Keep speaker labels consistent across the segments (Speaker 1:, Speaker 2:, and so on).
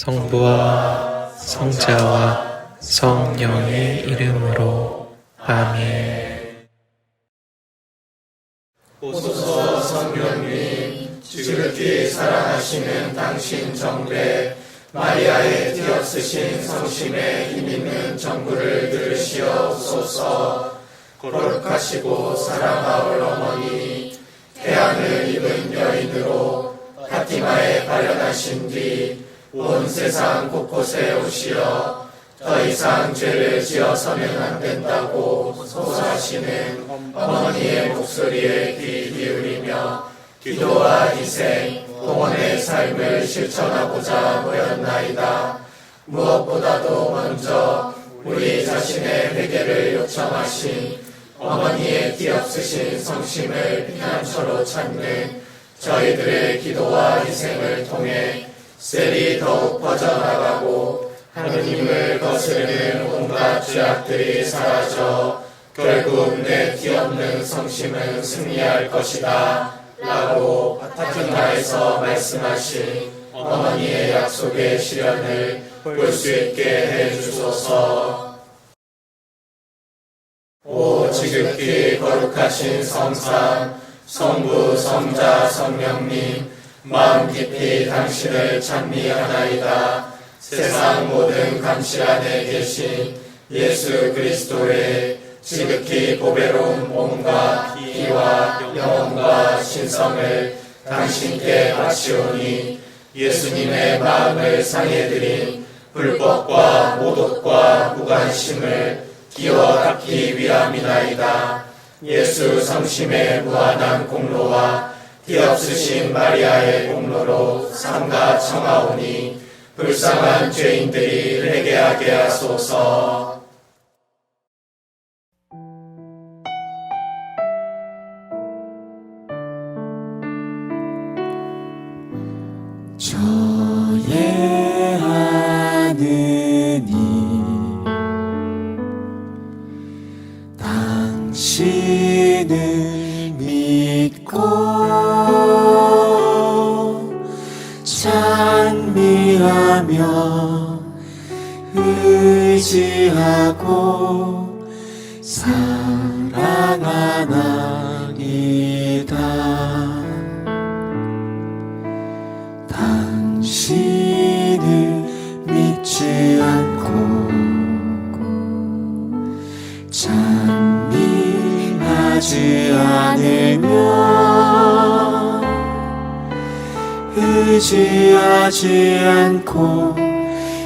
Speaker 1: 성부와 성자와 성령의 이름으로 아멘.
Speaker 2: 오소서 성령님, 지극히 사랑하시는 당신 정배 마리아의 뒤엎으신 성심에 힘있는 정부를 들으시옵소서. 거룩하시고 사랑하올 어머니, 태양을 입은 여인으로 파티마에 발현하신 뒤 온 세상 곳곳에 오시어 더 이상 죄를 지어서는 안 된다고 호소하시는 어머니의 목소리에 귀 기울이며 기도와 희생, 동원의 삶을 실천하고자 모였나이다. 무엇보다도 먼저 우리 자신의 회개를 요청하신 어머니의 뒤엎으신 성심을 피난처로 찾는 저희들의 기도와 희생을 통해 셀이 더욱 퍼져나가고 하느님을 거스르는 온갖 죄악들이 사라져 결국 내 뒤엎는 성심은 승리할 것이다 라고 파티마에서 말씀하신 어머니의 약속의 실현을 볼 수 있게 해주소서. 오 지극히 거룩하신 성삼, 성부, 성자, 성령님, 마음 깊이 당신을 찬미하나이다. 세상 모든 감시 안에 계신 예수 그리스도의 지극히 보배로운 몸과 피와 영혼과 신성을 당신께 바치오니 예수님의 마음을 상해드린 불법과 모독과 무관심을 기워 닦기 위함이나이다. 예수 성심의 무한한 공로와 뒤엎으신 마리아의 공로로 삼가 청하오니 불쌍한 죄인들이 회개하게 하소서.
Speaker 3: 저의 하느님, 당신을 믿고 찬미하며 의지하고 사랑하나이다. 당신을 믿지 않고 찬미하지 않으면 의지하지 않고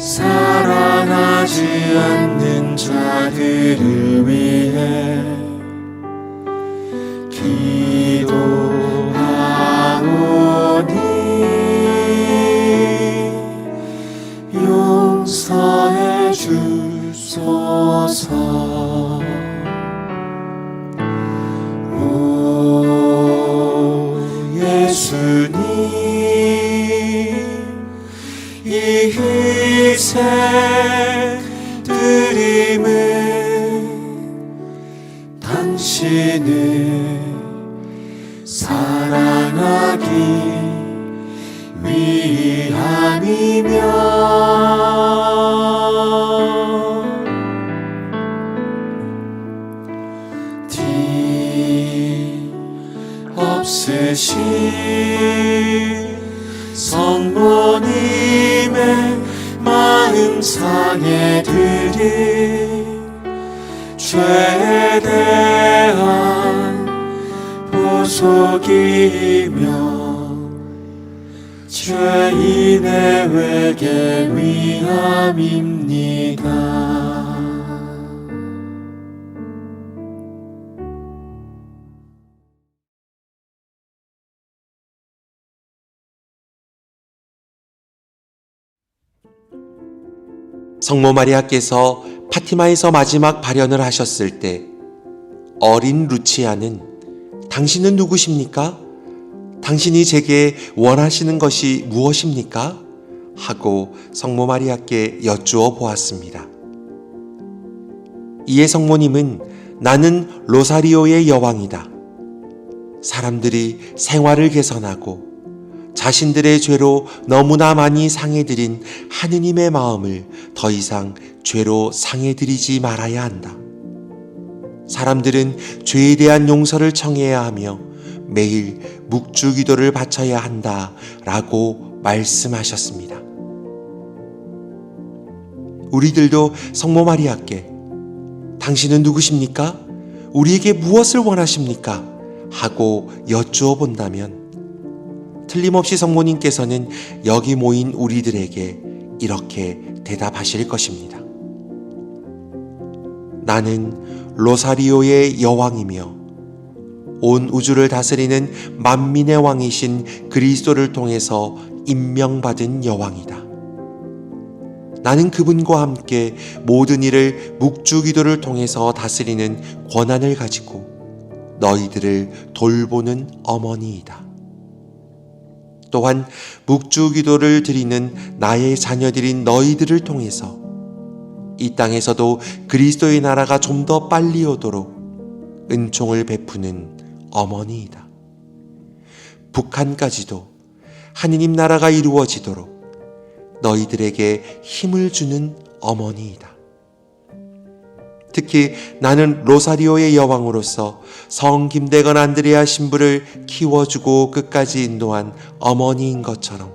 Speaker 3: 사랑하지 않는 자들을 위해 기도하오니 용서해 주소서. 오 예수님, 이 희생 드림은 당신을 사랑하기 위함이며 뒤엎으신 성모님의 마음 상해드린 죄에 대한 보속이며 죄인의 회개 위함입니다.
Speaker 4: 성모 마리아께서 파티마에서 마지막 발현을 하셨을 때 어린 루치아는 당신은 누구십니까? 당신이 제게 원하시는 것이 무엇입니까? 하고 성모 마리아께 여쭈어 보았습니다. 이에 성모님은 나는 로사리오의 여왕이다. 사람들이 생활을 개선하고 자신들의 죄로 너무나 많이 상해드린 하느님의 마음을 더 이상 죄로 상해드리지 말아야 한다. 사람들은 죄에 대한 용서를 청해야 하며 매일 묵주 기도를 바쳐야 한다 라고 말씀하셨습니다. 우리들도 성모 마리아께 당신은 누구십니까? 우리에게 무엇을 원하십니까? 하고 여쭈어 본다면 틀림없이 성모님께서는 여기 모인 우리들에게 이렇게 대답하실 것입니다. 나는 로사리오의 여왕이며 온 우주를 다스리는 만민의 왕이신 그리스도를 통해서 임명받은 여왕이다. 나는 그분과 함께 모든 일을 묵주기도를 통해서 다스리는 권한을 가지고 너희들을 돌보는 어머니이다. 또한 묵주기도를 드리는 나의 자녀들인 너희들을 통해서 이 땅에서도 그리스도의 나라가 좀 더 빨리 오도록 은총을 베푸는 어머니이다. 북한까지도 하느님 나라가 이루어지도록 너희들에게 힘을 주는 어머니이다. 특히 나는 로사리오의 여왕으로서 성 김대건 안드레아 신부를 키워주고 끝까지 인도한 어머니인 것처럼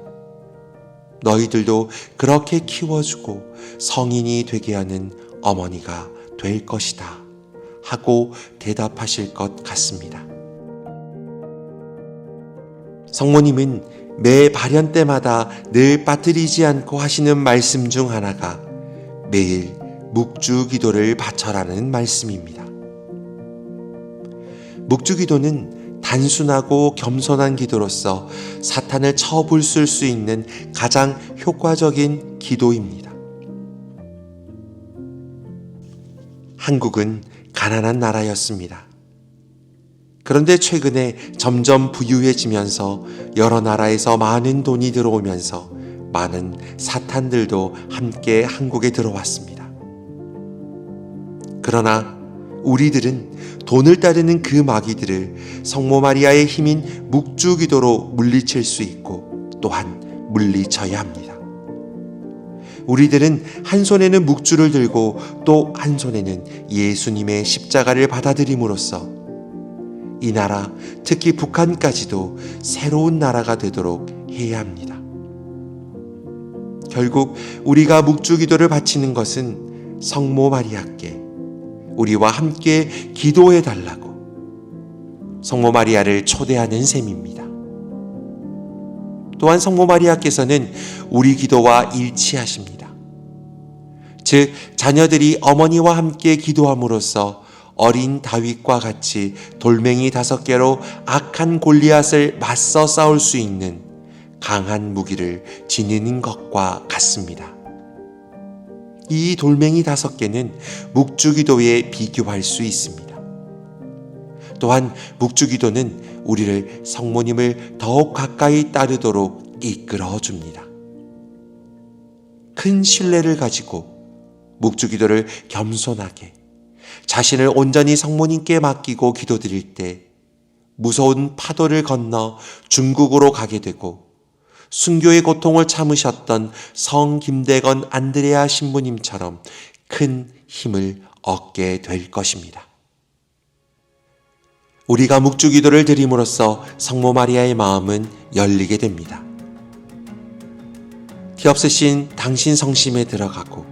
Speaker 4: 너희들도 그렇게 키워주고 성인이 되게 하는 어머니가 될 것이다 하고 대답하실 것 같습니다. 성모님은 매 발현 때마다 늘 빠뜨리지 않고 하시는 말씀 중 하나가 매일 묵주 기도를 바쳐라는 말씀입니다. 묵주 기도는 단순하고 겸손한 기도로서 사탄을 쳐불쓸 수 있는 가장 효과적인 기도입니다. 한국은 가난한 나라였습니다. 그런데 최근에 점점 부유해지면서 여러 나라에서 많은 돈이 들어오면서 많은 사탄들도 함께 한국에 들어왔습니다. 그러나 우리들은 돈을 따르는 그 마귀들을 성모 마리아의 힘인 묵주기도로 물리칠 수 있고 또한 물리쳐야 합니다. 우리들은 한 손에는 묵주를 들고 또 한 손에는 예수님의 십자가를 받아들임으로써 이 나라, 특히 북한까지도 새로운 나라가 되도록 해야 합니다. 결국 우리가 묵주기도를 바치는 것은 성모 마리아께 우리와 함께 기도해 달라고 성모 마리아를 초대하는 셈입니다. 또한 성모 마리아께서는 우리 기도와 일치하십니다. 즉 자녀들이 어머니와 함께 기도함으로써 어린 다윗과 같이 돌멩이 5개로 악한 골리앗을 맞서 싸울 수 있는 강한 무기를 지니는 것과 같습니다. 이 돌멩이 5개는 묵주기도에 비교할 수 있습니다. 또한 묵주기도는 우리를 성모님을 더욱 가까이 따르도록 이끌어 줍니다. 큰 신뢰를 가지고 묵주기도를 겸손하게 자신을 온전히 성모님께 맡기고 기도드릴 때 무서운 파도를 건너 중국으로 가게 되고 순교의 고통을 참으셨던 성 김대건 안드레아 신부님처럼 큰 힘을 얻게 될 것입니다. 우리가 묵주기도를 드림으로써 성모 마리아의 마음은 열리게 됩니다. 티없으신 당신 성심에 들어가고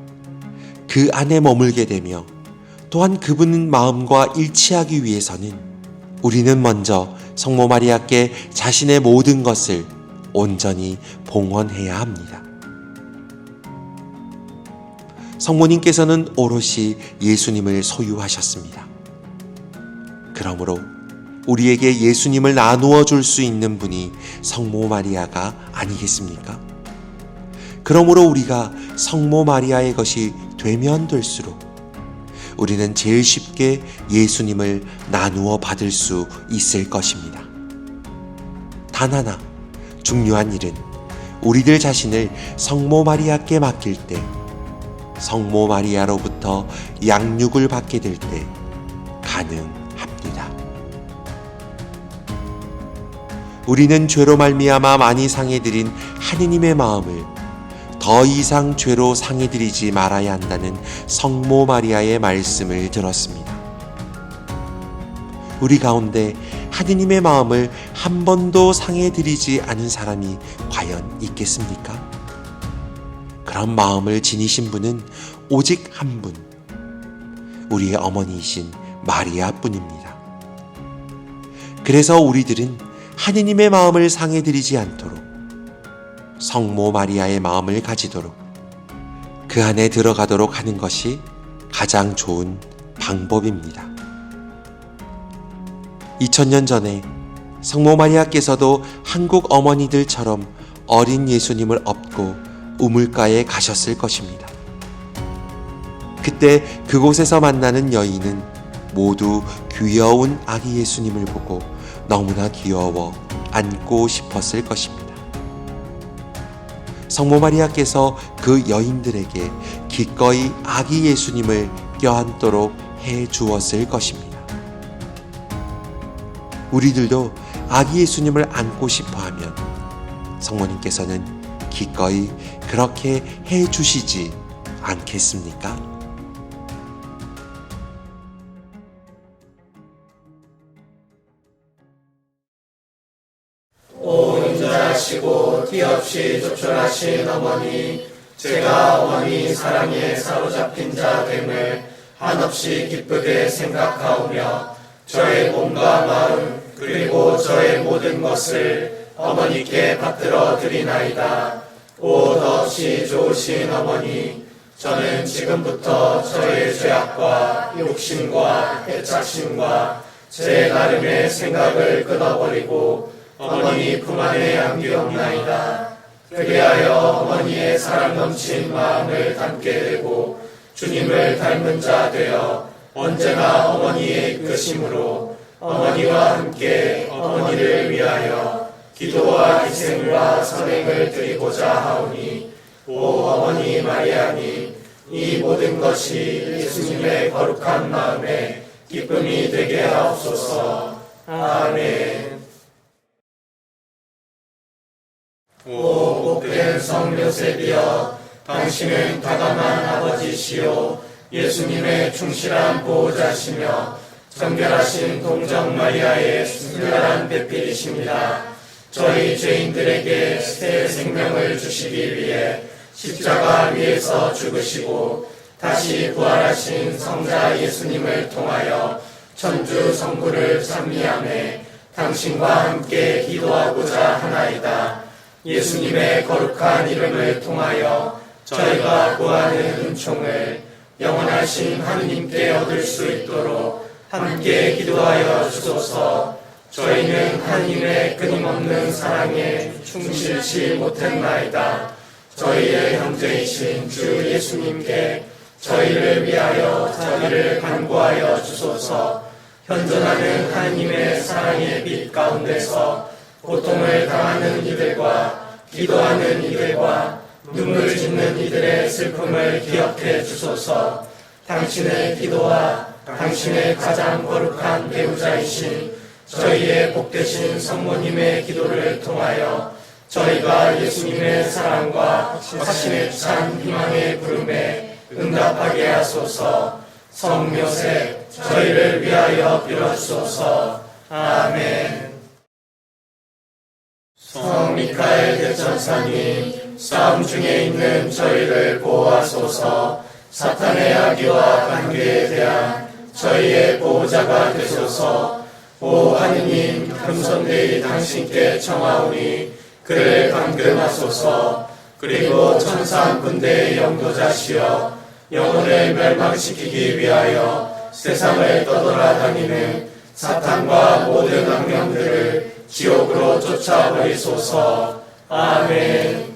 Speaker 4: 그 안에 머물게 되며 또한 그분 마음과 일치하기 위해서는 우리는 먼저 성모 마리아께 자신의 모든 것을 온전히 봉헌해야 합니다. 성모님께서는 오롯이 예수님을 소유하셨습니다. 그러므로 우리에게 예수님을 나누어 줄 수 있는 분이 성모 마리아가 아니겠습니까? 그러므로 우리가 성모 마리아의 것이 되면 될수록 우리는 제일 쉽게 예수님을 나누어 받을 수 있을 것입니다. 단 하나 중요한 일은 우리들 자신을 성모 마리아께 맡길 때 성모 마리아로부터 양육을 받게 될 때 가능합니다. 우리는 죄로 말미암아 많이 상해드린 하느님의 마음을 더 이상 죄로 상해드리지 말아야 한다는 성모 마리아의 말씀을 들었습니다. 우리 가운데 하느님의 마음을 한 번도 상해드리지 않은 사람이 과연 있겠습니까? 그런 마음을 지니신 분은 오직 한 분, 우리의 어머니이신 마리아 뿐입니다. 그래서 우리들은 하느님의 마음을 상해드리지 않도록 성모 마리아의 마음을 가지도록 그 안에 들어가도록 하는 것이 가장 좋은 방법입니다. 2000년 전에 성모 마리아께서도 한국 어머니들처럼 어린 예수님을 업고 우물가에 가셨을 것입니다. 그때 그곳에서 만나는 여인은 모두 귀여운 아기 예수님을 보고 너무나 귀여워 안고 싶었을 것입니다. 성모 마리아께서 그 여인들에게 기꺼이 아기 예수님을 껴안도록 해 주었을 것입니다. 우리들도 아기 예수님을 안고 싶어 하면 성모님께서는 기꺼이 그렇게 해 주시지 않겠습니까?
Speaker 2: 오 인자하시고 티없이 조촐하신 어머니, 제가 어머니 사랑에 사로잡힌 자 됨을 한없이 기쁘게 생각하오며 저의 몸과 마음 그리고 저의 모든 것을 어머니께 받들어 드리나이다. 오 더없이 좋으신 어머니, 저는 지금부터 저의 죄악과 욕심과 애착심과 제 나름의 생각을 끊어버리고 어머니 품 안에 안기옵나이다. 그리하여 어머니의 사랑 넘친 마음을 담게 되고 주님을 닮은 자 되어 언제나 어머니의 이끄심으로 어머니와 함께 어머니를 위하여 기도와 희생과 선행을 드리고자 하오니, 오 어머니 마리아님, 이 모든 것이 예수님의 거룩한 마음에 기쁨이 되게 하옵소서. 아멘. 오 복된 성 요셉이여, 당신은 다감한 아버지시요 예수님의 충실한 보호자시며 정결하신 동정 마리아의 순결한 배필이십니다. 저희 죄인들에게 새 생명을 주시기 위해 십자가 위에서 죽으시고 다시 부활하신 성자 예수님을 통하여 천주 성부를 찬미하며 당신과 함께 기도하고자 하나이다. 예수님의 거룩한 이름을 통하여 저희가 구하는 은총을 영원하신 하느님께 얻을 수 있도록 함께 기도하여 주소서. 저희는 하느님의 끊임없는 사랑에 충실치 못했나이다. 저희의 형제이신 주 예수님께 저희를 위하여 자기를 간구하여 주소서. 현존하는 하느님의 사랑의 빛 가운데서 고통을 당하는 이들과 기도하는 이들과 눈물 짓는 이들의 슬픔을 기억해 주소서. 당신의 기도와 당신의 가장 거룩한 배우자이신 저희의 복되신 성모님의 기도를 통하여 저희가 예수님의 사랑과 화신에 찬 희망의 부름에 응답하게 하소서. 성 요셉, 저희를 위하여 빌어주소서. 아멘. 성 미카엘 대천사님, 싸움 중에 있는 저희를 보호하소서. 사탄의 악의와 관계에 대한 저희의 보호자가 되소서. 오 하느님, 금손되이 당신께 청하오니 그를 감금하소서. 그리고 천상 군대의 영도자시여, 영혼을 멸망시키기 위하여 세상을 떠돌아다니는 사탄과 모든 악령들을 지옥으로 쫓아버리소서. 아멘.